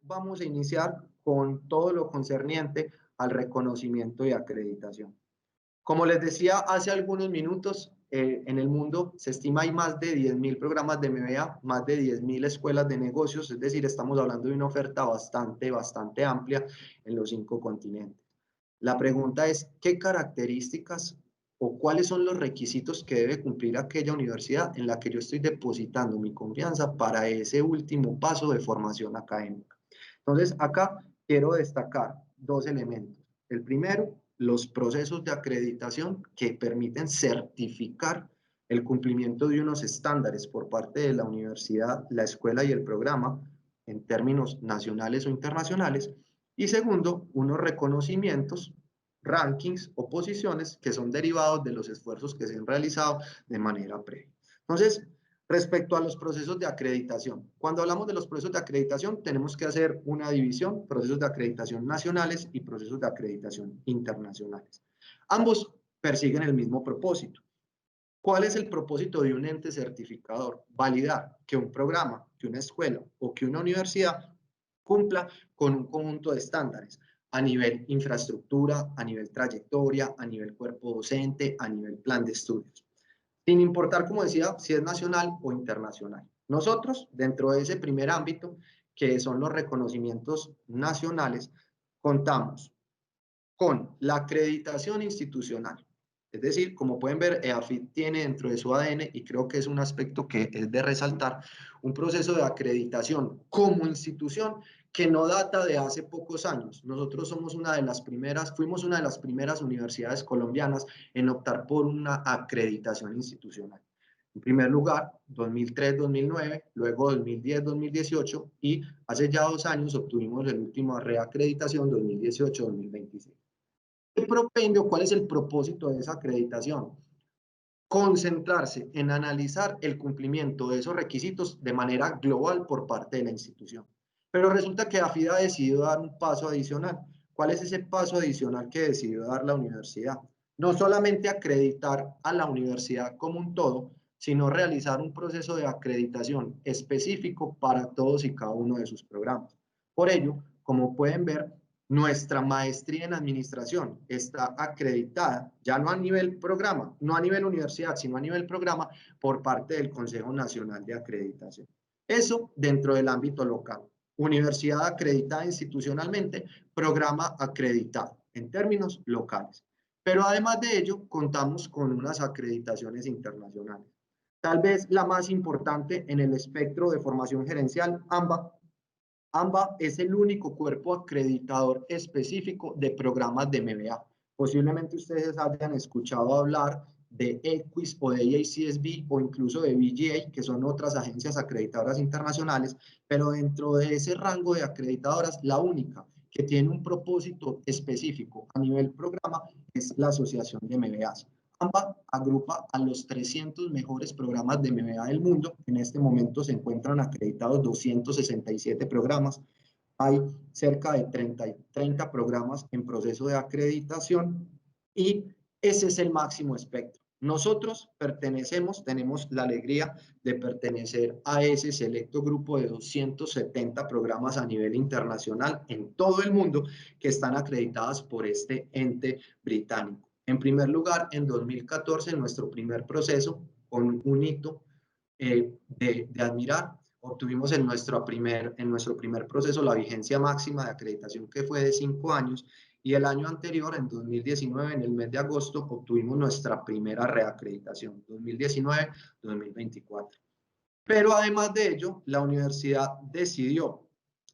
vamos a iniciar con todo lo concerniente al reconocimiento y acreditación. Como les decía hace algunos minutos, en el mundo se estima hay más de 10.000 programas de MBA, más de 10.000 escuelas de negocios, es decir, estamos hablando de una oferta bastante amplia en los 5 continentes. La pregunta es, ¿qué características o cuáles son los requisitos que debe cumplir aquella universidad en la que yo estoy depositando mi confianza para ese último paso de formación académica? Entonces, acá quiero destacar 2 elementos. El primero, los procesos de acreditación que permiten certificar el cumplimiento de unos estándares por parte de la universidad, la escuela y el programa en términos nacionales o internacionales. Y segundo, unos reconocimientos, rankings o posiciones que son derivados de los esfuerzos que se han realizado de manera previa. Entonces, respecto a los procesos de acreditación, cuando hablamos de los procesos de acreditación, tenemos que hacer una división, procesos de acreditación nacionales y procesos de acreditación internacionales. Ambos persiguen el mismo propósito. ¿Cuál es el propósito de un ente certificador? Validar que un programa, que una escuela o que una universidad cumpla con un conjunto de estándares a nivel infraestructura, a nivel trayectoria, a nivel cuerpo docente, a nivel plan de estudios, sin importar, como decía, si es nacional o internacional. Nosotros, dentro de ese primer ámbito, que son los reconocimientos nacionales, contamos con la acreditación institucional. Es decir, como pueden ver, EAFIT tiene dentro de su ADN, y creo que es un aspecto que es de resaltar, un proceso de acreditación como institución que no data de hace pocos años. Nosotros somos fuimos una de las primeras universidades colombianas en optar por una acreditación institucional. En primer lugar, 2003-2009, luego 2010-2018 y hace ya 2 años obtuvimos la última reacreditación 2018-2026. ¿Qué propende o cuál es el propósito de esa acreditación? Concentrarse en analizar el cumplimiento de esos requisitos de manera global por parte de la institución. Pero resulta que AFID ha decidido dar un paso adicional. ¿Cuál es ese paso adicional que decidió dar la universidad? No solamente acreditar a la universidad como un todo, sino realizar un proceso de acreditación específico para todos y cada uno de sus programas. Por ello, como pueden ver, nuestra maestría en administración está acreditada, ya no a nivel programa, no a nivel universidad, sino a nivel programa, por parte del Consejo Nacional de Acreditación. Eso dentro del ámbito local. Universidad acreditada institucionalmente, programa acreditado en términos locales. Pero además de ello, contamos con unas acreditaciones internacionales. Tal vez la más importante en el espectro de formación gerencial, AMBA. AMBA es el único cuerpo acreditador específico de programas de MBA. Posiblemente ustedes hayan escuchado hablar de EQUIS o de EACSB o incluso de BGA, que son otras agencias acreditadoras internacionales, pero dentro de ese rango de acreditadoras, la única que tiene un propósito específico a nivel programa es la Asociación de MBAs. AMBA agrupa a los 300 mejores programas de MBA del mundo. En este momento se encuentran acreditados 267 programas. Hay cerca de 30 programas en proceso de acreditación y ese es el máximo espectro. Nosotros tenemos la alegría de pertenecer a ese selecto grupo de 270 programas a nivel internacional en todo el mundo que están acreditadas por este ente británico. En primer lugar, en 2014, nuestro primer proceso, con un hito de admirar, obtuvimos en nuestro primer proceso la vigencia máxima de acreditación, que fue de 5 años, y el año anterior, en 2019, en el mes de agosto, obtuvimos nuestra primera reacreditación, 2019-2024. Pero además de ello, la universidad decidió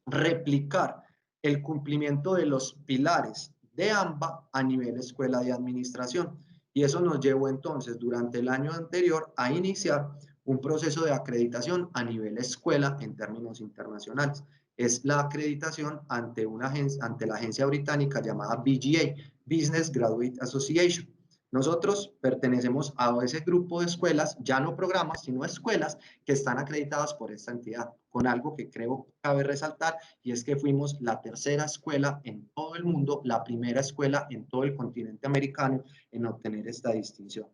replicar el cumplimiento de los pilares de AMBA a nivel escuela de administración. Y eso nos llevó entonces durante el año anterior a iniciar un proceso de acreditación a nivel escuela en términos internacionales. Es la acreditación ante la agencia británica llamada BGA, Business Graduate Association. Nosotros pertenecemos a ese grupo de escuelas, ya no programas, sino escuelas que están acreditadas por esta entidad, con algo que creo cabe resaltar, y es que fuimos la tercera escuela en todo el mundo, la primera escuela en todo el continente americano en obtener esta distinción.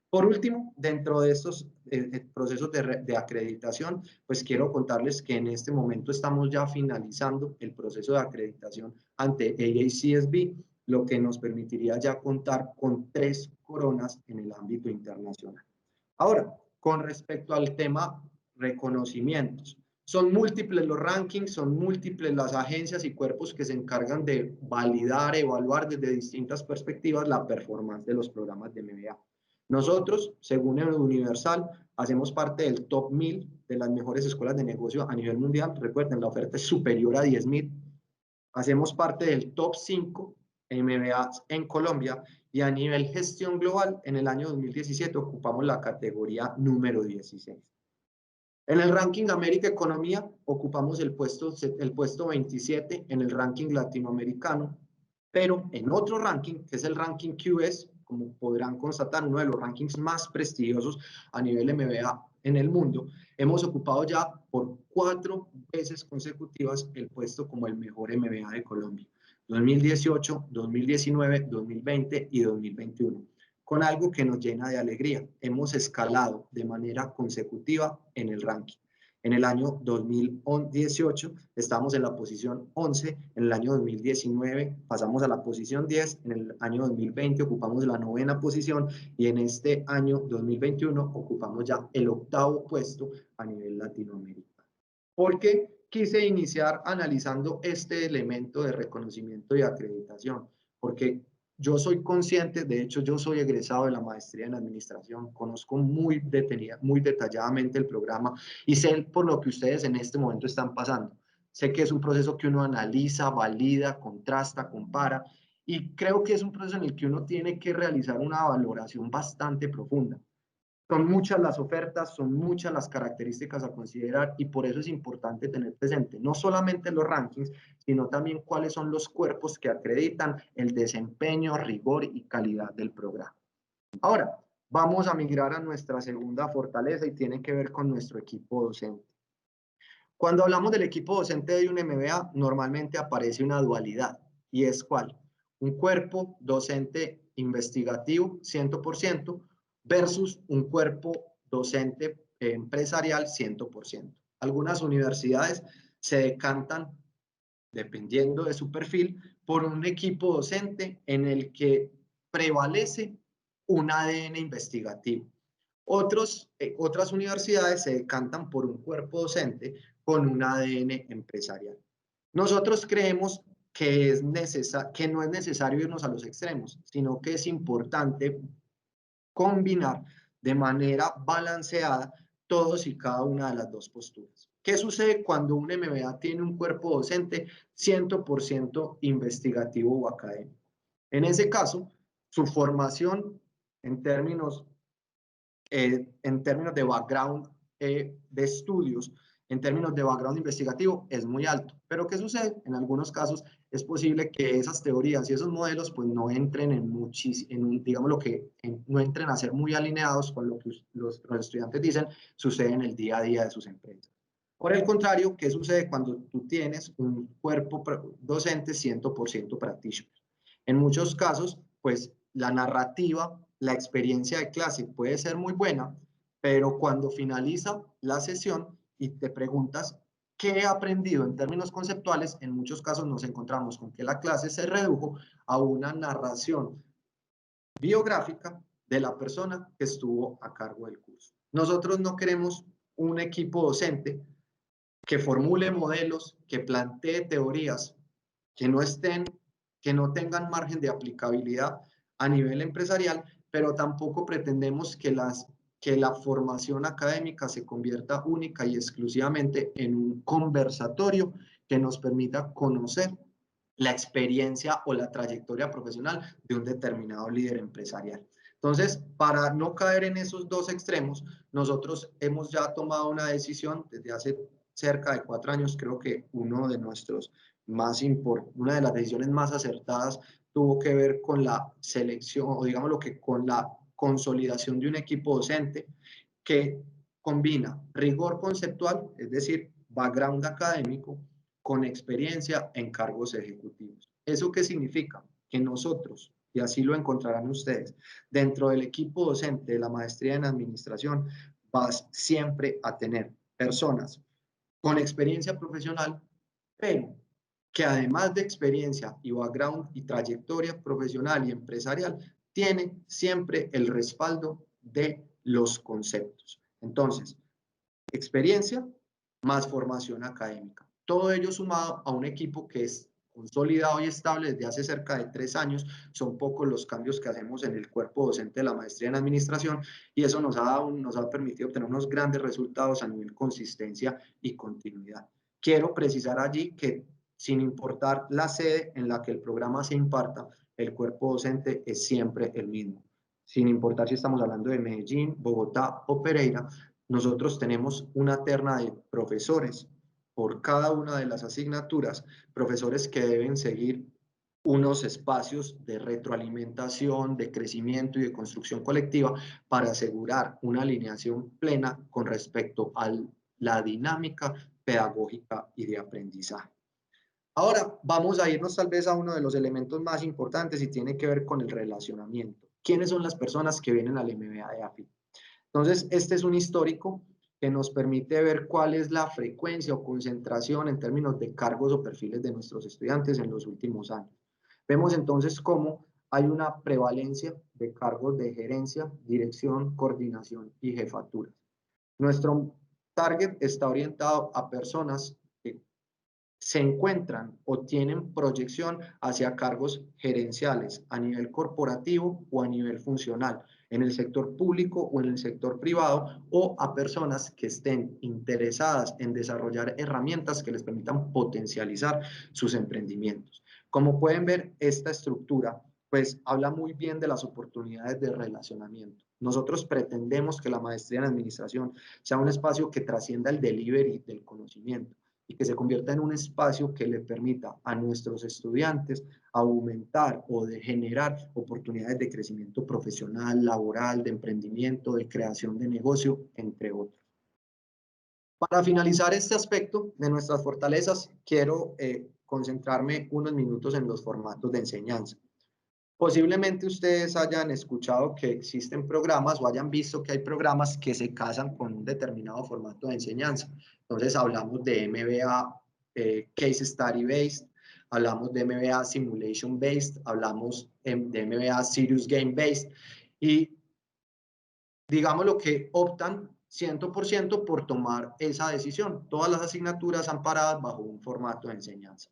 Por último, dentro de procesos de acreditación, pues quiero contarles que en este momento estamos ya finalizando el proceso de acreditación ante AACSB, lo que nos permitiría ya contar con 3 coronas en el ámbito internacional. Ahora, con respecto al tema reconocimientos, son múltiples los rankings, son múltiples las agencias y cuerpos que se encargan de validar, evaluar desde distintas perspectivas la performance de los programas de MBA. Nosotros, según el Universal, hacemos parte del top 1000 de las mejores escuelas de negocio a nivel mundial. Recuerden, la oferta es superior a 10.000. Hacemos parte del top 5 MBAs en Colombia y a nivel gestión global, en el año 2017 ocupamos la categoría número 16. En el ranking América Economía ocupamos el puesto 27 en el ranking latinoamericano, pero en otro ranking, que es el ranking QS, como podrán constatar, uno de los rankings más prestigiosos a nivel MBA en el mundo, hemos ocupado ya por 4 veces consecutivas el puesto como el mejor MBA de Colombia: 2018, 2019, 2020 y 2021. Con algo que nos llena de alegría. Hemos escalado de manera consecutiva en el ranking. En el año 2018 estamos en la posición 11, en el año 2019 pasamos a la posición 10, en el año 2020 ocupamos la 9ª posición y en este año 2021 ocupamos ya el 8º puesto a nivel Latinoamérica. ¿Por qué quise iniciar analizando este elemento de reconocimiento y acreditación? Porque yo soy consciente, de hecho yo soy egresado de la maestría en administración, conozco muy detalladamente el programa y sé por lo que ustedes en este momento están pasando. Sé que es un proceso que uno analiza, valida, contrasta, compara y creo que es un proceso en el que uno tiene que realizar una valoración bastante profunda. Son muchas las ofertas, son muchas las características a considerar y por eso es importante tener presente no solamente los rankings, sino también cuáles son los cuerpos que acreditan el desempeño, rigor y calidad del programa. Ahora, vamos a migrar a nuestra segunda fortaleza y tiene que ver con nuestro equipo docente. Cuando hablamos del equipo docente de un MBA, normalmente aparece una dualidad y es ¿cuál? Un cuerpo docente investigativo 100%, versus un cuerpo docente empresarial 100%. Algunas universidades se decantan, dependiendo de su perfil, por un equipo docente en el que prevalece un ADN investigativo. Otras universidades se decantan por un cuerpo docente con un ADN empresarial. Nosotros creemos que no es necesario irnos a los extremos, sino que es importante combinar de manera balanceada todos y cada una de las dos posturas. ¿Qué sucede cuando un MBA tiene un cuerpo docente 100% investigativo o académico? En ese caso, su formación en términos de background de estudios, en términos de background investigativo, es muy alto. Pero ¿qué sucede? En algunos casos es posible que esas teorías y esos modelos pues no entren no entren a ser muy alineados con lo que los estudiantes dicen sucede en el día a día de sus empresas. Por el contrario, ¿qué sucede cuando tú tienes un cuerpo docente 100% practitioner? En muchos casos, pues la narrativa, la experiencia de clase puede ser muy buena, pero cuando finaliza la sesión y te preguntas qué he aprendido en términos conceptuales, en muchos casos nos encontramos con que la clase se redujo a una narración biográfica de la persona que estuvo a cargo del curso. Nosotros no queremos un equipo docente que formule modelos, que plantee teorías que no tengan margen de aplicabilidad a nivel empresarial, pero tampoco pretendemos que la formación académica se convierta única y exclusivamente en un conversatorio que nos permita conocer la experiencia o la trayectoria profesional de un determinado líder empresarial. Entonces, para no caer en esos dos extremos, nosotros hemos ya tomado una decisión desde hace cerca de 4 años. Creo que una de las decisiones más acertadas tuvo que ver con la selección, o digámoslo que con la consolidación de un equipo docente que combina rigor conceptual, es decir, background académico, con experiencia en cargos ejecutivos. ¿Eso qué significa? Que nosotros, y así lo encontrarán ustedes, dentro del equipo docente de la maestría en administración, vas siempre a tener personas con experiencia profesional, pero que además de experiencia y background y trayectoria profesional y empresarial, tiene siempre el respaldo de los conceptos. Entonces, experiencia más formación académica. Todo ello sumado a un equipo que es consolidado y estable desde hace cerca de 3 años. Son pocos los cambios que hacemos en el cuerpo docente de la maestría en administración y eso nos ha permitido obtener unos grandes resultados a nivel consistencia y continuidad. Quiero precisar allí que sin importar la sede en la que el programa se imparta, el cuerpo docente es siempre el mismo. Sin importar si estamos hablando de Medellín, Bogotá o Pereira, nosotros tenemos una terna de profesores por cada una de las asignaturas, profesores que deben seguir unos espacios de retroalimentación, de crecimiento y de construcción colectiva para asegurar una alineación plena con respecto a la dinámica pedagógica y de aprendizaje. Ahora vamos a irnos tal vez a uno de los elementos más importantes y tiene que ver con el relacionamiento. ¿Quiénes son las personas que vienen al MBA de AFIT? Entonces, este es un histórico que nos permite ver cuál es la frecuencia o concentración en términos de cargos o perfiles de nuestros estudiantes en los últimos años. Vemos entonces cómo hay una prevalencia de cargos de gerencia, dirección, coordinación y jefaturas. Nuestro target está orientado a personas que se encuentran o tienen proyección hacia cargos gerenciales a nivel corporativo o a nivel funcional, en el sector público o en el sector privado, o a personas que estén interesadas en desarrollar herramientas que les permitan potencializar sus emprendimientos. Como pueden ver, esta estructura pues habla muy bien de las oportunidades de relacionamiento. Nosotros pretendemos que la maestría en administración sea un espacio que trascienda el delivery del conocimiento y que se convierta en un espacio que le permita a nuestros estudiantes aumentar o de generar oportunidades de crecimiento profesional, laboral, de emprendimiento, de creación de negocio, entre otros. Para finalizar este aspecto de nuestras fortalezas, quiero concentrarme unos minutos en los formatos de enseñanza. Posiblemente ustedes hayan escuchado que existen programas o hayan visto que hay programas que se casan con un determinado formato de enseñanza. Entonces hablamos de MBA Case Study Based, hablamos de MBA Simulation Based, hablamos de MBA Serious Game Based y digamos lo que optan 100% por tomar esa decisión. Todas las asignaturas amparadas bajo un formato de enseñanza.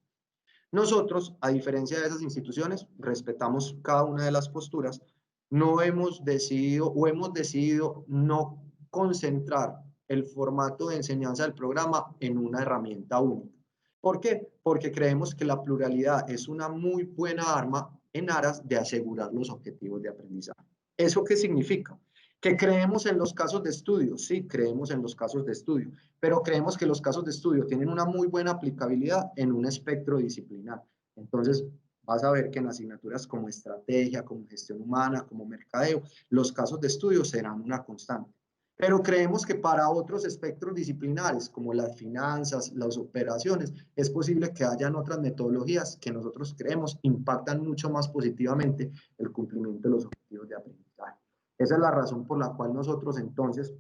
Nosotros, a diferencia de esas instituciones, respetamos cada una de las posturas, no hemos decidido o hemos decidido no concentrar el formato de enseñanza del programa en una herramienta única. ¿Por qué? Porque creemos que la pluralidad es una muy buena arma en aras de asegurar los objetivos de aprendizaje. ¿Eso qué significa? Que creemos en los casos de estudio, sí, creemos en los casos de estudio, pero creemos que los casos de estudio tienen una muy buena aplicabilidad en un espectro disciplinar. Entonces, vas a ver que en asignaturas como estrategia, como gestión humana, como mercadeo, los casos de estudio serán una constante. Pero creemos que para otros espectros disciplinares, como las finanzas, las operaciones, es posible que hayan otras metodologías que nosotros creemos impactan mucho más positivamente el cumplimiento de los objetivos de aprendizaje. Esa es la razón por la cual nosotros entonces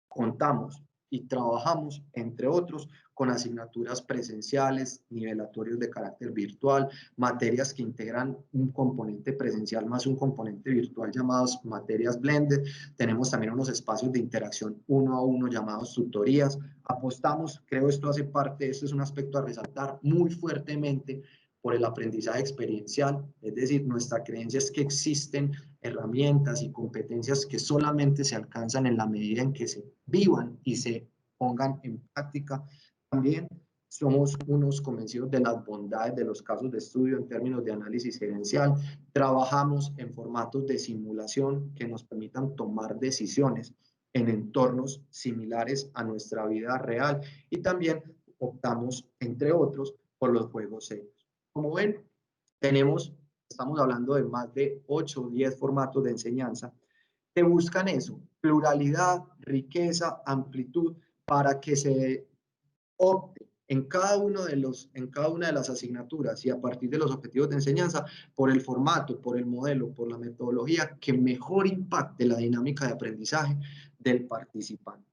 contamos y trabajamos, entre otros, con asignaturas presenciales, nivelatorios de carácter virtual, materias que integran un componente presencial más un componente virtual llamados materias blended. Tenemos también unos espacios de interacción uno a uno llamados tutorías. Apostamos, creo esto hace parte, esto es un aspecto a resaltar muy fuertemente por el aprendizaje experiencial, es decir, nuestra creencia es que existen herramientas y competencias que solamente se alcanzan en la medida en que se vivan y se pongan en práctica. También somos unos convencidos de las bondades de los casos de estudio en términos de análisis gerencial. Trabajamos en formatos de simulación que nos permitan tomar decisiones en entornos similares a nuestra vida real y también optamos, entre otros, por los juegos serios. Como ven, estamos hablando de más de 8 o 10 formatos de enseñanza que buscan eso, pluralidad, riqueza, amplitud, para que se opte en cada una de las asignaturas y a partir de los objetivos de enseñanza por el formato, por el modelo, por la metodología que mejor impacte la dinámica de aprendizaje del participante.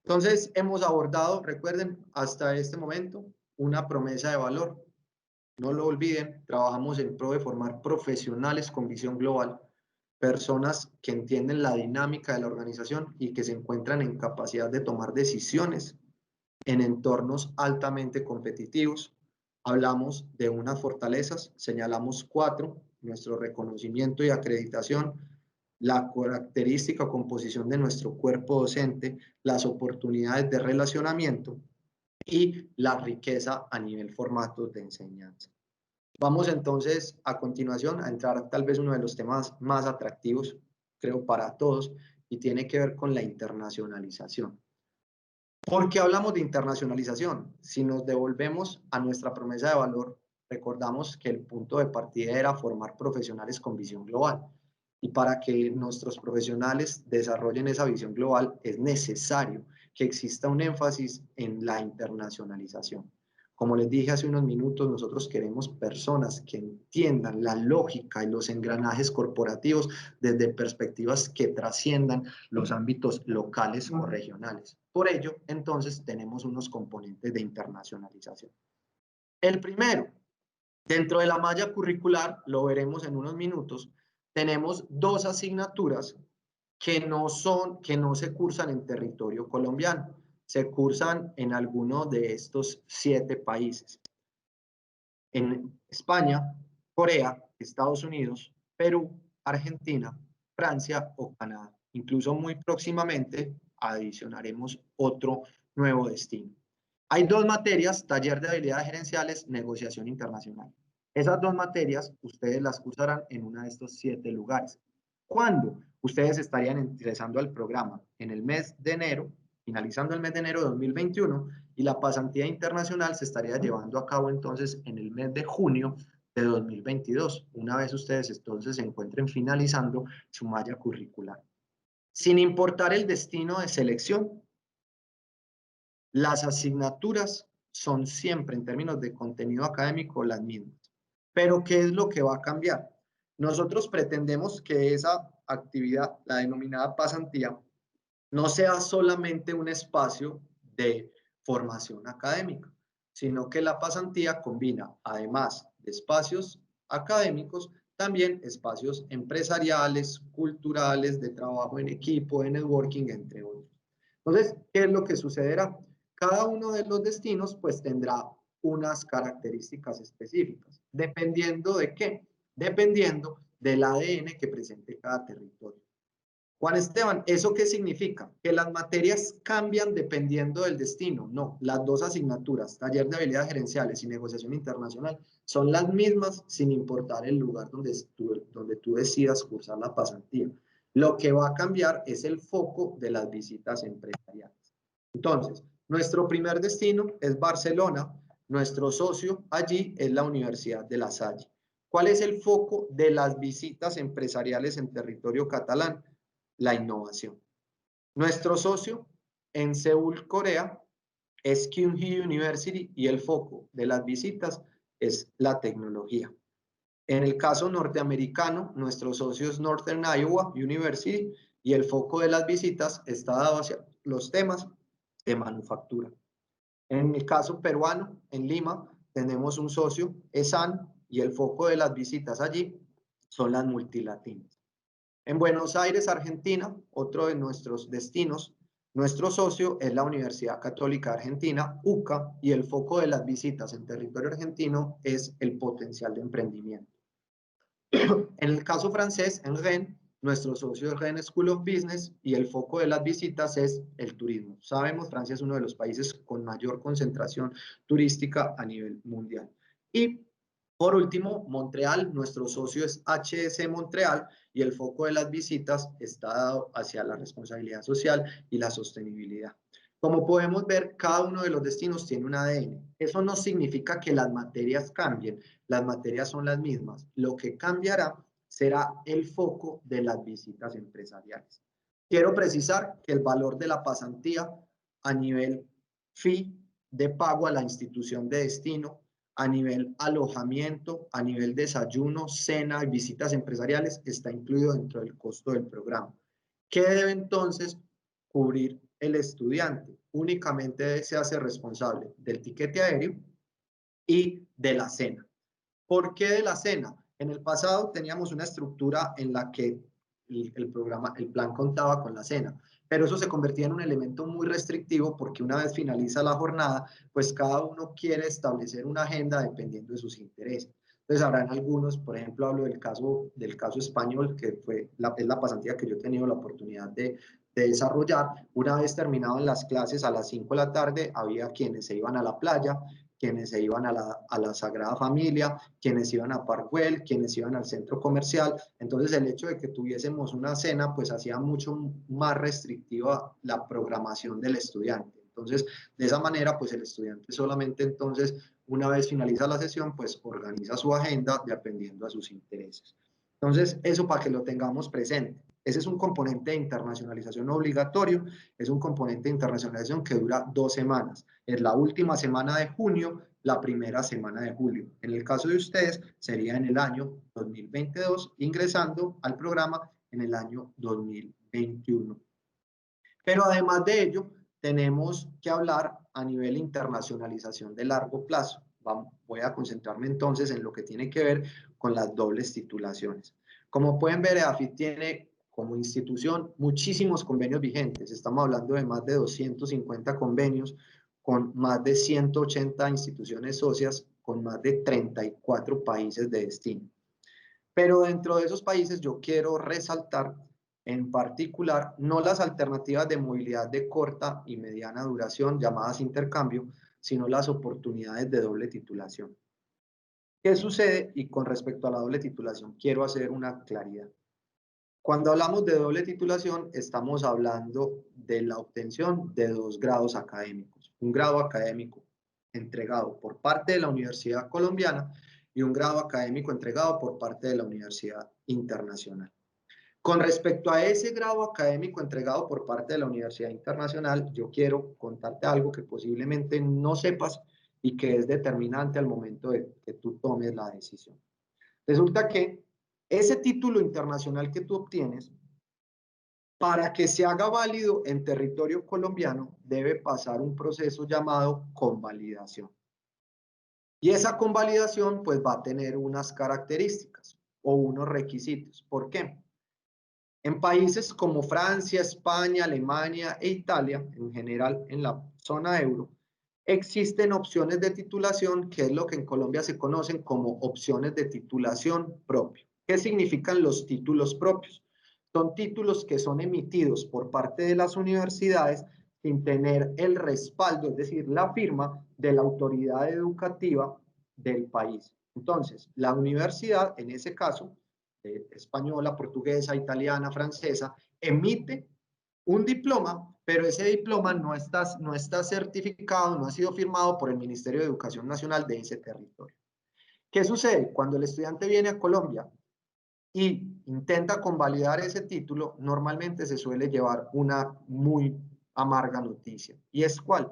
Entonces, hemos abordado, recuerden, hasta este momento, una promesa de valor. No lo olviden, trabajamos en pro de formar profesionales con visión global, personas que entienden la dinámica de la organización y que se encuentran en capacidad de tomar decisiones en entornos altamente competitivos. Hablamos de unas fortalezas, señalamos 4, nuestro reconocimiento y acreditación, la característica o composición de nuestro cuerpo docente, las oportunidades de relacionamiento y la riqueza a nivel formatos de enseñanza. Vamos entonces a continuación a entrar tal vez uno de los temas más atractivos, creo, para todos, y tiene que ver con la internacionalización. ¿Por qué hablamos de internacionalización? Si nos devolvemos a nuestra promesa de valor, recordamos que el punto de partida era formar profesionales con visión global. Y para que nuestros profesionales desarrollen esa visión global, es necesario que exista un énfasis en la internacionalización. Como les dije hace unos minutos, nosotros queremos personas que entiendan la lógica y los engranajes corporativos desde perspectivas que trasciendan los ámbitos locales o regionales. Por ello, entonces, tenemos unos componentes de internacionalización. El primero, dentro de la malla curricular, lo veremos en unos minutos, tenemos 2 asignaturas que no se cursan en territorio colombiano, se cursan en alguno de estos 7 países. En España, Corea, Estados Unidos, Perú, Argentina, Francia o Canadá. Incluso muy próximamente adicionaremos otro nuevo destino. Hay 2 materias, taller de habilidades gerenciales, negociación internacional. Esas 2 materias ustedes las cursarán en uno de estos 7 lugares. ¿Cuándo? Ustedes estarían ingresando al programa en el mes de enero, finalizando el mes de enero de 2021, y la pasantía internacional se estaría llevando a cabo entonces en el mes de junio de 2022, una vez ustedes entonces se encuentren finalizando su malla curricular. Sin importar el destino de selección, las asignaturas son siempre, en términos de contenido académico, las mismas. Pero, ¿qué es lo que va a cambiar? Nosotros pretendemos que esa actividad, la denominada pasantía, no sea solamente un espacio de formación académica, sino que la pasantía combina, además de espacios académicos, también espacios empresariales, culturales, de trabajo en equipo, de networking, entre otros. Entonces, ¿qué es lo que sucederá? Cada uno de los destinos pues tendrá unas características específicas. ¿Dependiendo de qué? Dependiendo del ADN que presente cada territorio. Juan Esteban, ¿eso qué significa? ¿Que las materias cambian dependiendo del destino? No, las 2 asignaturas, taller de habilidades gerenciales y negociación internacional, son las mismas sin importar el lugar donde tú decidas cursar la pasantía. Lo que va a cambiar es el foco de las visitas empresariales. Entonces, nuestro primer destino es Barcelona, nuestro socio allí es la Universidad de La Salle. ¿Cuál es el foco de las visitas empresariales en territorio catalán? La innovación. Nuestro socio en Seúl, Corea, es Kyunghee University y el foco de las visitas es la tecnología. En el caso norteamericano, nuestro socio es Northern Iowa University y el foco de las visitas está dado hacia los temas de manufactura. En el caso peruano, en Lima, tenemos un socio, ESAN, y el foco de las visitas allí son las multilatinas. En Buenos Aires, Argentina, otro de nuestros destinos, nuestro socio es la Universidad Católica Argentina, UCA, y el foco de las visitas en territorio argentino es el potencial de emprendimiento. En el caso francés, en Rennes, nuestro socio es Rennes School of Business y el foco de las visitas es el turismo. Sabemos, Francia es uno de los países con mayor concentración turística a nivel mundial. Y por último, Montreal, nuestro socio es HEC Montreal y el foco de las visitas está dado hacia la responsabilidad social y la sostenibilidad. Como podemos ver, cada uno de los destinos tiene un ADN. Eso no significa que las materias cambien, las materias son las mismas. Lo que cambiará será el foco de las visitas empresariales. Quiero precisar que el valor de la pasantía a nivel fee de pago a la institución de destino, a nivel alojamiento, a nivel desayuno, cena y visitas empresariales está incluido dentro del costo del programa. ¿Qué debe entonces cubrir el estudiante. Únicamente se hace responsable del tiquete aéreo y de la cena. ¿Por qué de la cena? En el pasado teníamos una estructura en la que el plan contaba con la cena, pero eso se convertía en un elemento muy restrictivo porque una vez finaliza la jornada, pues cada uno quiere establecer una agenda dependiendo de sus intereses. Entonces habrán algunos, por ejemplo, hablo del caso español, que es la pasantía que yo he tenido la oportunidad de desarrollar. Una vez terminaban las clases a las 5 de la tarde, había quienes se iban a la playa, quienes se iban a la Sagrada Familia, quienes iban a Parkwell, quienes iban al centro comercial. Entonces el hecho de que tuviésemos una cena pues hacía mucho más restrictiva la programación del estudiante. Entonces de esa manera pues el estudiante solamente entonces una vez finaliza la sesión pues organiza su agenda dependiendo a sus intereses. Entonces eso para que lo tengamos presente. Ese es un componente de internacionalización obligatorio, es un componente de internacionalización que dura 2 semanas. Es la última semana de junio, la primera semana de julio. En el caso de ustedes, sería en el año 2022, ingresando al programa en el año 2021. Pero además de ello, tenemos que hablar a nivel internacionalización de largo plazo. Voy a concentrarme entonces en lo que tiene que ver con las dobles titulaciones. Como pueden ver, EAFIT tiene como institución muchísimos convenios vigentes. Estamos hablando de más de 250 convenios con más de 180 instituciones socias, con más de 34 países de destino. Pero dentro de esos países yo quiero resaltar en particular no las alternativas de movilidad de corta y mediana duración llamadas intercambio, sino las oportunidades de doble titulación. ¿Qué sucede? Y con respecto a la doble titulación quiero hacer una claridad. Cuando hablamos de doble titulación, estamos hablando de la obtención de 2 grados académicos. Un grado académico entregado por parte de la Universidad Colombiana y un grado académico entregado por parte de la Universidad Internacional. Con respecto a ese grado académico entregado por parte de la Universidad Internacional, yo quiero contarte algo que posiblemente no sepas y que es determinante al momento de que tú tomes la decisión. Resulta que ese título internacional que tú obtienes, para que se haga válido en territorio colombiano, debe pasar un proceso llamado convalidación. Y esa convalidación pues va a tener unas características o unos requisitos. ¿Por qué? En países como Francia, España, Alemania e Italia, en general en la zona euro, existen opciones de titulación, que es lo que en Colombia se conocen como opciones de titulación propia. ¿Qué significan los títulos propios? Son títulos que son emitidos por parte de las universidades sin tener el respaldo, es decir, la firma de la autoridad educativa del país. Entonces, la universidad, en ese caso, española, portuguesa, italiana, francesa, emite un diploma, pero ese diploma no está certificado, no ha sido firmado por el Ministerio de Educación Nacional de ese territorio. ¿Qué sucede? Cuando el estudiante viene a Colombia y intenta convalidar ese título, normalmente se suele llevar una muy amarga noticia. ¿Y es cuál?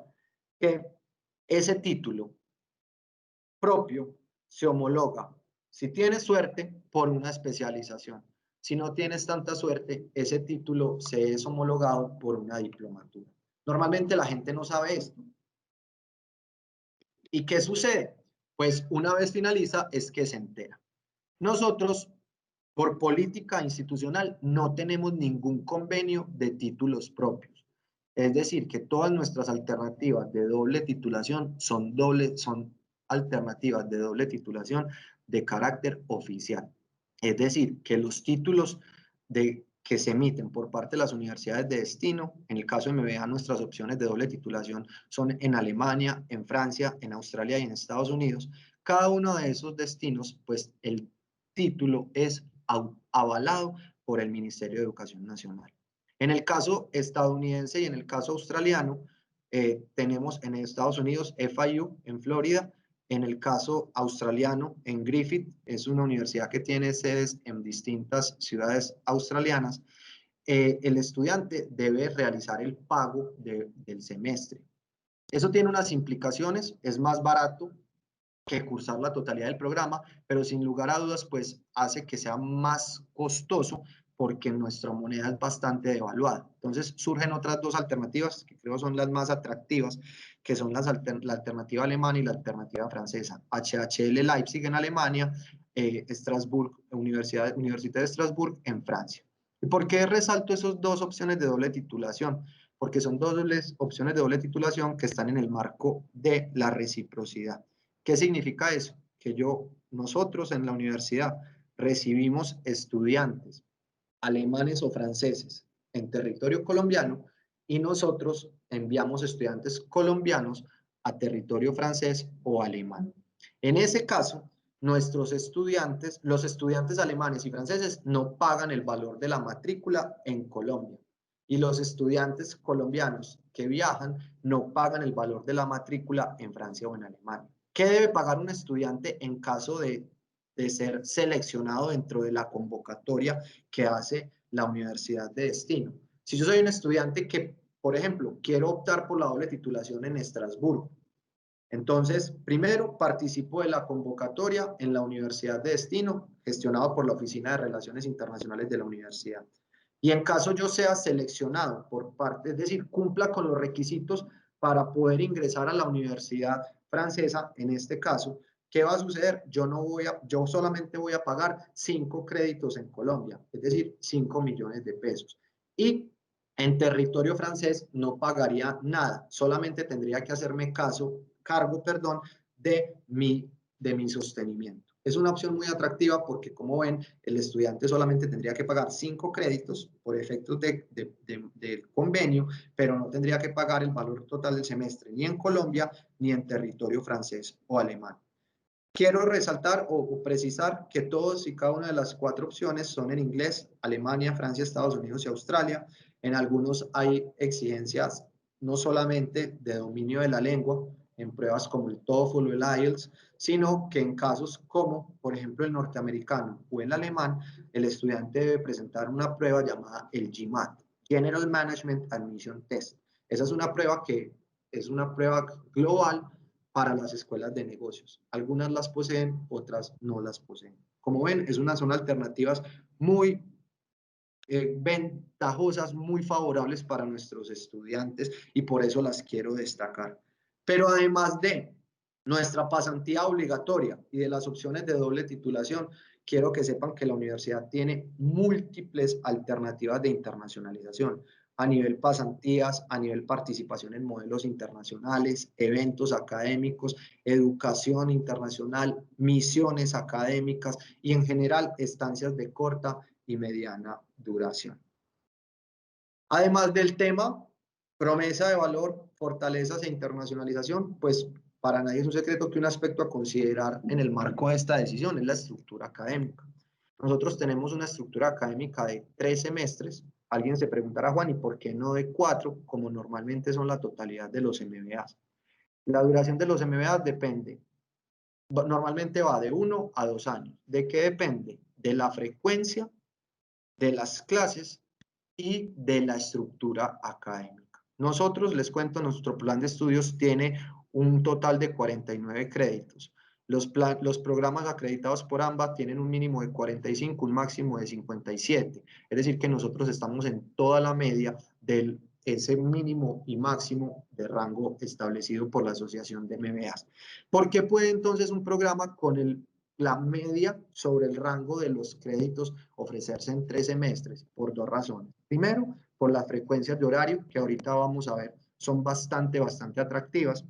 Que ese título propio se homologa, si tienes suerte, por una especialización. Si no tienes tanta suerte, ese título se es homologado por una diplomatura. Normalmente la gente no sabe esto. ¿Y qué sucede? Pues una vez finaliza es que se entera. Nosotros, por política institucional, no tenemos ningún convenio de títulos propios. Es decir, que todas nuestras alternativas de doble titulación son alternativas de doble titulación de carácter oficial. Es decir, que los títulos que se emiten por parte de las universidades de destino, en el caso de MBA, nuestras opciones de doble titulación son en Alemania, en Francia, en Australia y en Estados Unidos. Cada uno de esos destinos, pues el título es avalado por el Ministerio de Educación Nacional. En el caso estadounidense y en el caso australiano, tenemos en Estados Unidos FIU en Florida. En el caso australiano, en Griffith, es una universidad que tiene sedes en distintas ciudades australianas. El estudiante debe realizar el pago del semestre. Eso tiene unas implicaciones, es más barato que cursar la totalidad del programa, pero sin lugar a dudas, pues hace que sea más costoso porque nuestra moneda es bastante devaluada. Entonces surgen otras dos alternativas que creo son las más atractivas, que son la alternativa alemana y la alternativa francesa. HHL Leipzig en Alemania, Universidad de Estrasburgo en Francia. ¿Y por qué resalto esas dos opciones de doble titulación? Porque son dos opciones de doble titulación que están en el marco de la reciprocidad. ¿Qué significa eso? Que nosotros en la universidad recibimos estudiantes alemanes o franceses en territorio colombiano y nosotros enviamos estudiantes colombianos a territorio francés o alemán. En ese caso, los estudiantes alemanes y franceses no pagan el valor de la matrícula en Colombia y los estudiantes colombianos que viajan no pagan el valor de la matrícula en Francia o en Alemania. ¿Qué debe pagar un estudiante en caso de ser seleccionado dentro de la convocatoria que hace la universidad de destino? Si yo soy un estudiante que, por ejemplo, quiero optar por la doble titulación en Estrasburgo, entonces, primero participo de la convocatoria en la universidad de destino, gestionado por la Oficina de Relaciones Internacionales de la universidad. Y en caso yo sea seleccionado por parte, es decir, cumpla con los requisitos para poder ingresar a la universidad francesa, en este caso, ¿qué va a suceder? Yo solamente voy a pagar 5 créditos en Colombia, es decir, 5 millones de pesos. Y en territorio francés no pagaría nada, solamente tendría que hacerme cargo de mi sostenimiento. Es una opción muy atractiva porque, como ven, el estudiante solamente tendría que pagar 5 créditos por efectos del convenio, pero no tendría que pagar el valor total del semestre ni en Colombia ni en territorio francés o alemán. Quiero resaltar o precisar que todos y cada una de las 4 opciones son en inglés: Alemania, Francia, Estados Unidos y Australia. En algunos hay exigencias no solamente de dominio de la lengua, en pruebas como el TOEFL o el IELTS, sino que en casos como, por ejemplo, el norteamericano o el alemán, el estudiante debe presentar una prueba llamada el GMAT, General Management Admission Test. Esa es una prueba que es una prueba global para las escuelas de negocios. Algunas las poseen, otras no las poseen. Como ven, son alternativas muy ventajosas, muy favorables para nuestros estudiantes y por eso las quiero destacar. Pero además de nuestra pasantía obligatoria y de las opciones de doble titulación, quiero que sepan que la universidad tiene múltiples alternativas de internacionalización a nivel pasantías, a nivel participación en modelos internacionales, eventos académicos, educación internacional, misiones académicas y en general estancias de corta y mediana duración. Además del tema, promesa de valor, fortalezas e internacionalización, pues para nadie es un secreto que un aspecto a considerar en el marco de esta decisión es la estructura académica. Nosotros tenemos una estructura académica de 3 semestres. Alguien se preguntará, Juan, ¿y por qué no de 4, como normalmente son la totalidad de los MBAs? La duración de los MBAs depende. Normalmente va de 1 a 2 años. ¿De qué depende? De la frecuencia de las clases y de la estructura académica. Nosotros, les cuento, nuestro plan de estudios tiene un total de 49 créditos. Los programas acreditados por AMBA tienen un mínimo de 45, un máximo de 57. Es decir, que nosotros estamos en toda la media de ese mínimo y máximo de rango establecido por la Asociación de MBAs. ¿Por qué puede entonces un programa con la media sobre el rango de los créditos ofrecerse en 3 semestres? Por 2 razones. Primero, por las frecuencias de horario, que ahorita vamos a ver, son bastante atractivas.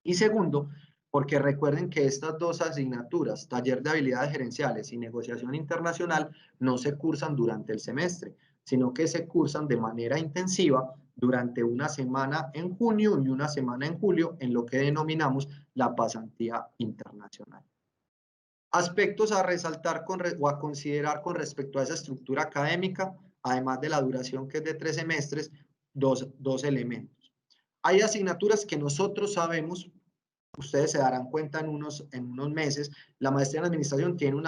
Y segundo, porque recuerden que estas 2 asignaturas, taller de habilidades gerenciales y negociación internacional, no se cursan durante el semestre, sino que se cursan de manera intensiva durante una semana en junio y una semana en julio, en lo que denominamos la pasantía internacional. Aspectos a resaltar o a considerar con respecto a esa estructura académica, además de la duración que es de 3 semestres, dos elementos. Hay asignaturas que nosotros sabemos, ustedes se darán cuenta en unos meses, la maestría en administración tiene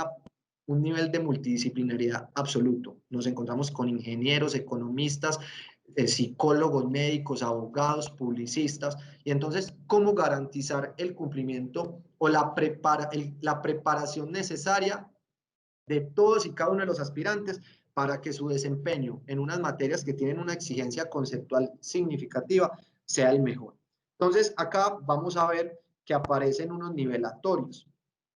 un nivel de multidisciplinaridad absoluto. Nos encontramos con ingenieros, economistas, psicólogos, médicos, abogados, publicistas, y entonces, ¿cómo garantizar el cumplimiento o la preparación necesaria de todos y cada uno de los aspirantes para que su desempeño en unas materias que tienen una exigencia conceptual significativa sea el mejor. Entonces, acá vamos a ver que aparecen unos nivelatorios.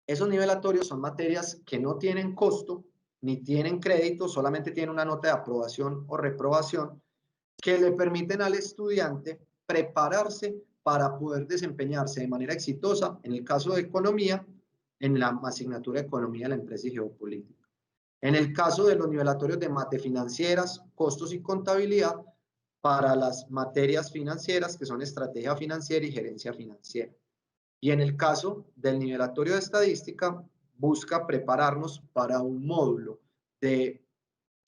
Esos nivelatorios son materias que no tienen costo ni tienen crédito, solamente tienen una nota de aprobación o reprobación, que le permiten al estudiante prepararse para poder desempeñarse de manera exitosa, en el caso de economía, en la asignatura de economía de la empresa y geopolítica. En el caso de los nivelatorios de mate financieras, costos y contabilidad, para las materias financieras, que son estrategia financiera y gerencia financiera. Y en el caso del nivelatorio de estadística, busca prepararnos para un módulo de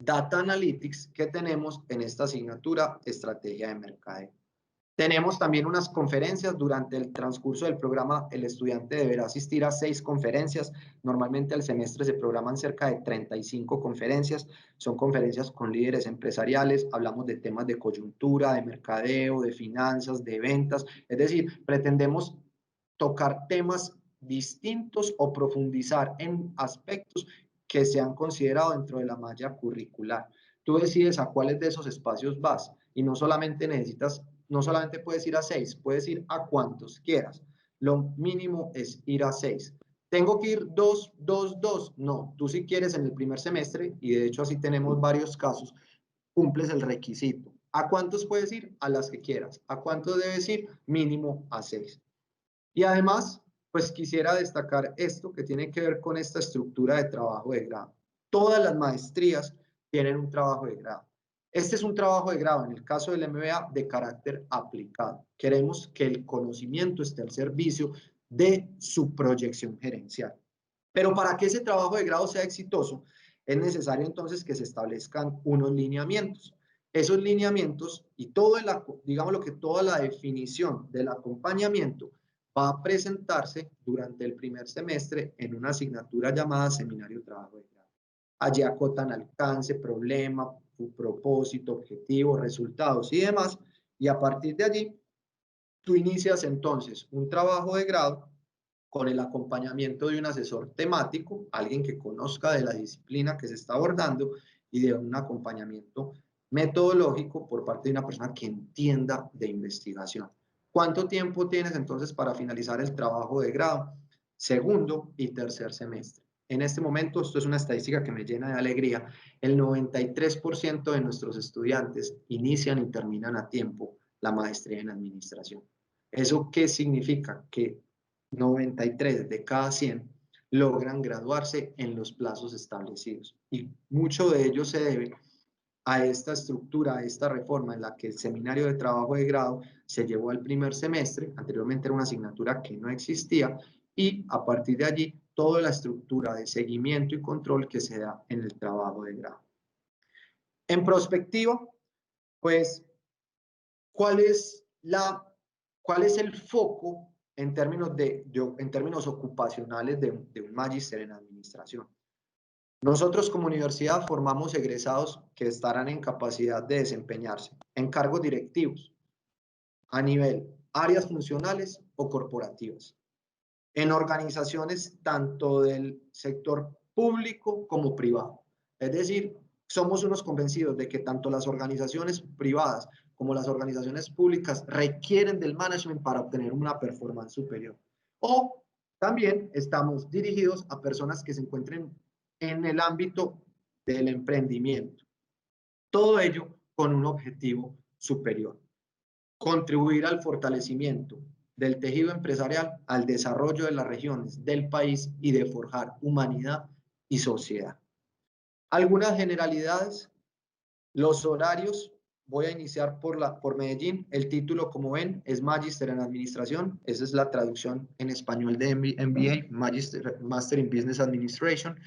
Data Analytics que tenemos en esta asignatura, Estrategia de Mercadeo. Tenemos también unas conferencias. Durante el transcurso del programa, el estudiante deberá asistir a 6 conferencias. Normalmente al semestre se programan cerca de 35 conferencias. Son conferencias con líderes empresariales. Hablamos de temas de coyuntura, de mercadeo, de finanzas, de ventas. Es decir, pretendemos tocar temas distintos o profundizar en aspectos que se han considerado dentro de la malla curricular. Tú decides a cuáles de esos espacios vas y no solamente puedes ir a 6, puedes ir a cuantos quieras. Lo mínimo es ir a 6. ¿Tengo que ir 2, 2, 2? No, tú si quieres en el primer semestre, y de hecho así tenemos varios casos, cumples el requisito. ¿A cuántos puedes ir? A las que quieras. ¿A cuántos debes ir? Mínimo a 6. Y además, pues quisiera destacar esto que tiene que ver con esta estructura de trabajo de grado. Todas las maestrías tienen un trabajo de grado. Este es un trabajo de grado, en el caso del MBA, de carácter aplicado. Queremos que el conocimiento esté al servicio de su proyección gerencial. Pero para que ese trabajo de grado sea exitoso, es necesario entonces que se establezcan unos lineamientos. Esos lineamientos y toda la definición del acompañamiento va a presentarse durante el primer semestre en una asignatura llamada Seminario Trabajo de Grado. Allí acotan alcance, problema, propósito, objetivo, resultados y demás, y a partir de allí tú inicias entonces un trabajo de grado con el acompañamiento de un asesor temático, alguien que conozca de la disciplina que se está abordando, y de un acompañamiento metodológico por parte de una persona que entienda de investigación. ¿Cuánto tiempo tienes entonces para finalizar el trabajo de grado? Segundo y tercer semestre. En este momento, esto es una estadística que me llena de alegría, el 93% de nuestros estudiantes inician y terminan a tiempo la maestría en administración. ¿Eso qué significa? Que 93 de cada 100 logran graduarse en los plazos establecidos. Y mucho de ello se debe a esta estructura, a esta reforma en la que el seminario de trabajo de grado se llevó al primer semestre. Anteriormente era una asignatura que no existía, y a partir de allí toda la estructura de seguimiento y control que se da en el trabajo de grado. En prospectiva, pues, ¿cuál es el foco en términos ocupacionales de un magíster en administración? Nosotros como universidad formamos egresados que estarán en capacidad de desempeñarse en cargos directivos a nivel áreas funcionales o corporativas, en organizaciones tanto del sector público como privado. Es decir, somos unos convencidos de que tanto las organizaciones privadas como las organizaciones públicas requieren del management para obtener una performance superior. O también estamos dirigidos a personas que se encuentren en el ámbito del emprendimiento. Todo ello con un objetivo superior: contribuir al fortalecimiento del tejido empresarial, al desarrollo de las regiones, del país, y de forjar humanidad y sociedad. Algunas generalidades: los horarios. Voy a iniciar por Medellín. El título, como ven, es Magister en Administración. Esa es la traducción en español de MBA, Master in Business Administration.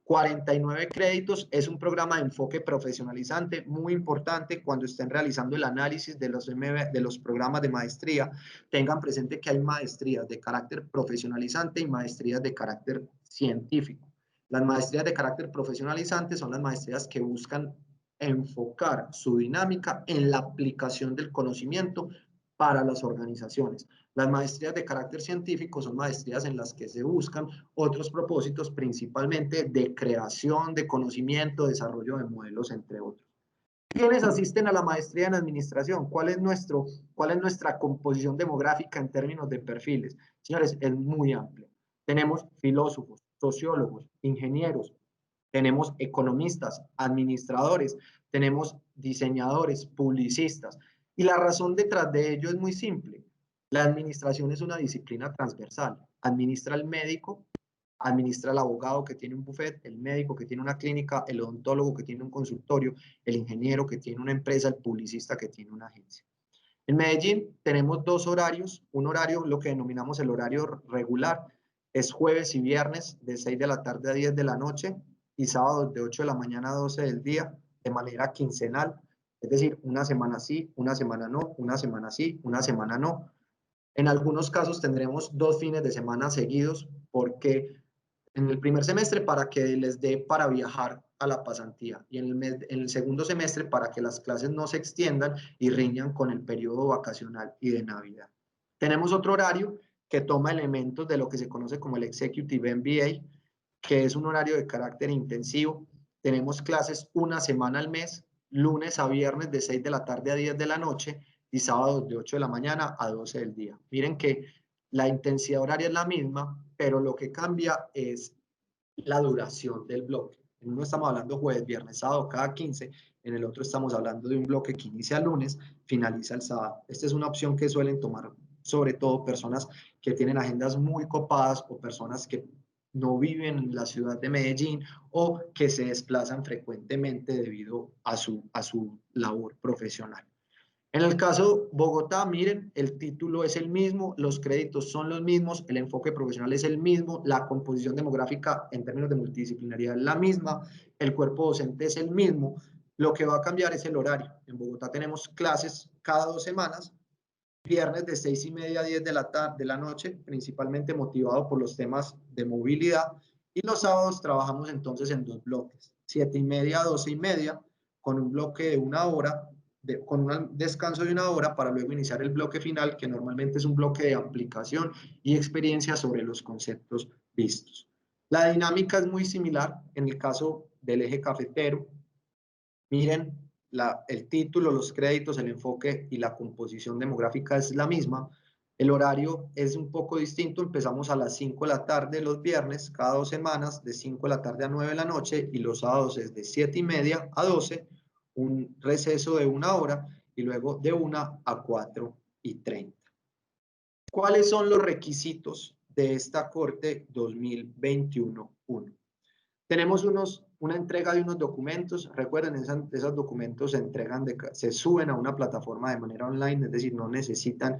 49 créditos, es un programa de enfoque profesionalizante muy importante. Cuando estén realizando el análisis de los programas de maestría, tengan presente que hay maestrías de carácter profesionalizante y maestrías de carácter científico. Las maestrías de carácter profesionalizante son las maestrías que buscan enfocar su dinámica en la aplicación del conocimiento para las organizaciones. Las maestrías de carácter científico son maestrías en las que se buscan otros propósitos, principalmente de creación, de conocimiento, desarrollo de modelos, entre otros. ¿Quiénes asisten a la maestría en administración? ¿Cuál es nuestra composición demográfica en términos de perfiles? Señores, es muy amplia. Tenemos filósofos, sociólogos, ingenieros, tenemos economistas, administradores, tenemos diseñadores, publicistas. Y la razón detrás de ello es muy simple. La administración es una disciplina transversal. Administra el médico, administra el abogado que tiene un buffet, el médico que tiene una clínica, el odontólogo que tiene un consultorio, el ingeniero que tiene una empresa, el publicista que tiene una agencia. En Medellín tenemos dos horarios, un horario, lo que denominamos el horario regular, es jueves y viernes de 6 de la tarde a 10 de la noche y sábados de 8 de la mañana a 12 del día de manera quincenal, es decir, una semana sí, una semana no, una semana sí, una semana no. En algunos casos tendremos 2 fines de semana seguidos porque en el primer semestre para que les dé para viajar a la pasantía y en el segundo semestre para que las clases no se extiendan y riñan con el periodo vacacional y de Navidad. Tenemos otro horario que toma elementos de lo que se conoce como el Executive MBA, que es un horario de carácter intensivo. Tenemos clases una semana al mes, lunes a viernes de 6 de la tarde a 10 de la noche y sábados de 8 de la mañana a 12 del día. Miren que la intensidad horaria es la misma, pero lo que cambia es la duración del bloque. En uno estamos hablando jueves, viernes, sábado, cada 15. En el otro estamos hablando de un bloque que inicia el lunes, finaliza el sábado. Esta es una opción que suelen tomar sobre todo personas que tienen agendas muy copadas o personas que no viven en la ciudad de Medellín o que se desplazan frecuentemente debido a su labor profesional. En el caso Bogotá, miren, el título es el mismo, los créditos son los mismos, el enfoque profesional es el mismo, la composición demográfica en términos de multidisciplinaridad es la misma, el cuerpo docente es el mismo. Lo que va a cambiar es el horario. En Bogotá tenemos clases cada 2 semanas, viernes de 6:30 a 10 de la noche, principalmente motivado por los temas de movilidad, y los sábados trabajamos entonces en 2 bloques, 7:30 a 12:30, con un bloque de 1 hora, con un descanso de 1 hora para luego iniciar el bloque final, que normalmente es un bloque de aplicación y experiencia sobre los conceptos vistos. La dinámica es muy similar en el caso del eje cafetero. Miren, el título, los créditos, el enfoque y la composición demográfica es la misma. El horario es un poco distinto. Empezamos a las 5 de la tarde los viernes, cada 2 semanas, de 5 de la tarde a 9 de la noche, y los sábados es de 7:30 a 12, un receso de 1 hora, y luego de 1 a 4:30. ¿Cuáles son los requisitos de esta Corte 2021-1? Tenemos una entrega de unos documentos. Recuerden, esos documentos se suben a una plataforma de manera online, es decir, no necesitan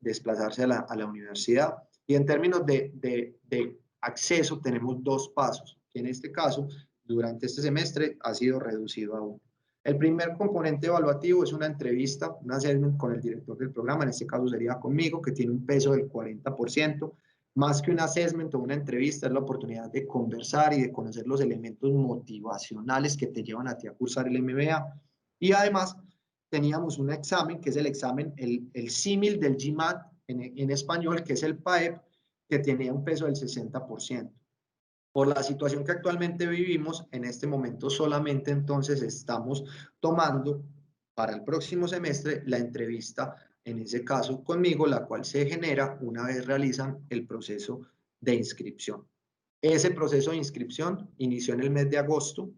desplazarse a la universidad. Y en términos de acceso, tenemos 2 pasos, que en este caso, durante este semestre, ha sido reducido a 1. El primer componente evaluativo es una entrevista, un assessment con el director del programa, en este caso sería conmigo, que tiene un peso del 40%. Más que un assessment o una entrevista, es la oportunidad de conversar y de conocer los elementos motivacionales que te llevan a ti a cursar el MBA. Y además, teníamos un examen, que es el examen, el símil del GMAT en español, que es el PAEP, que tenía un peso del 60%. Por la situación que actualmente vivimos, en este momento solamente entonces estamos tomando para el próximo semestre la entrevista, en ese caso conmigo, la cual se genera una vez realizan el proceso de inscripción. Ese proceso de inscripción inició en el mes de agosto,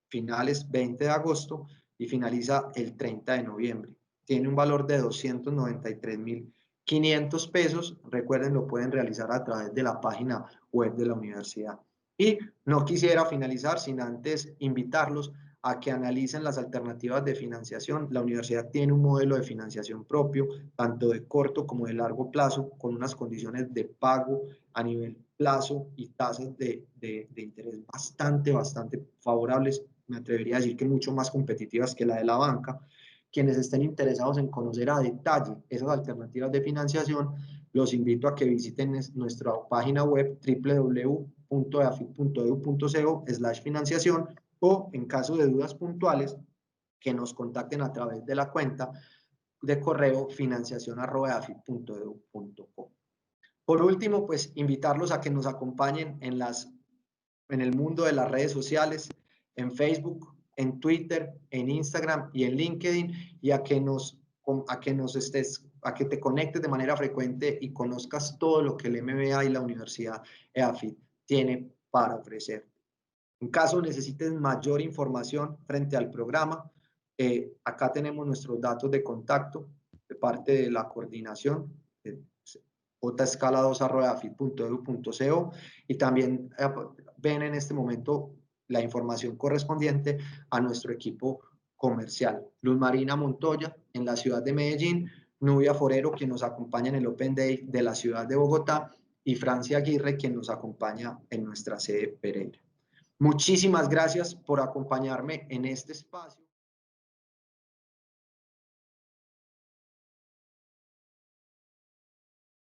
finales 20 de agosto, y finaliza el 30 de noviembre. Tiene un valor de 293.500 pesos. Recuerden, lo pueden realizar a través de la página web de la universidad. Y no quisiera finalizar sin antes invitarlos a que analicen las alternativas de financiación. La universidad tiene un modelo de financiación propio, tanto de corto como de largo plazo, con unas condiciones de pago a nivel plazo y tasas de interés bastante favorables. Me atrevería a decir que mucho más competitivas que la de la banca. Quienes estén interesados en conocer a detalle esas alternativas de financiación, los invito a que visiten nuestra página web www.eafit.edu.co/financiación, o en caso de dudas puntuales que nos contacten a través de la cuenta de correo financiacion@eafit.edu.co. Por último, pues invitarlos a que nos acompañen en el mundo de las redes sociales, en Facebook, en Twitter, en Instagram y en LinkedIn, y a que te conectes de manera frecuente y conozcas todo lo que el MBA y la Universidad EAFIT tiene para ofrecer. En caso necesites mayor información frente al programa, acá tenemos nuestros datos de contacto de parte de la coordinación, jscala2@afit.edu.co, y también ven en este momento la información correspondiente a nuestro equipo comercial. Luz Marina Montoya en la ciudad de Medellín, Nubia Forero, quien nos acompaña en el Open Day de la ciudad de Bogotá, y Francia Aguirre, quien nos acompaña en nuestra sede Pereira. Muchísimas gracias por acompañarme en este espacio.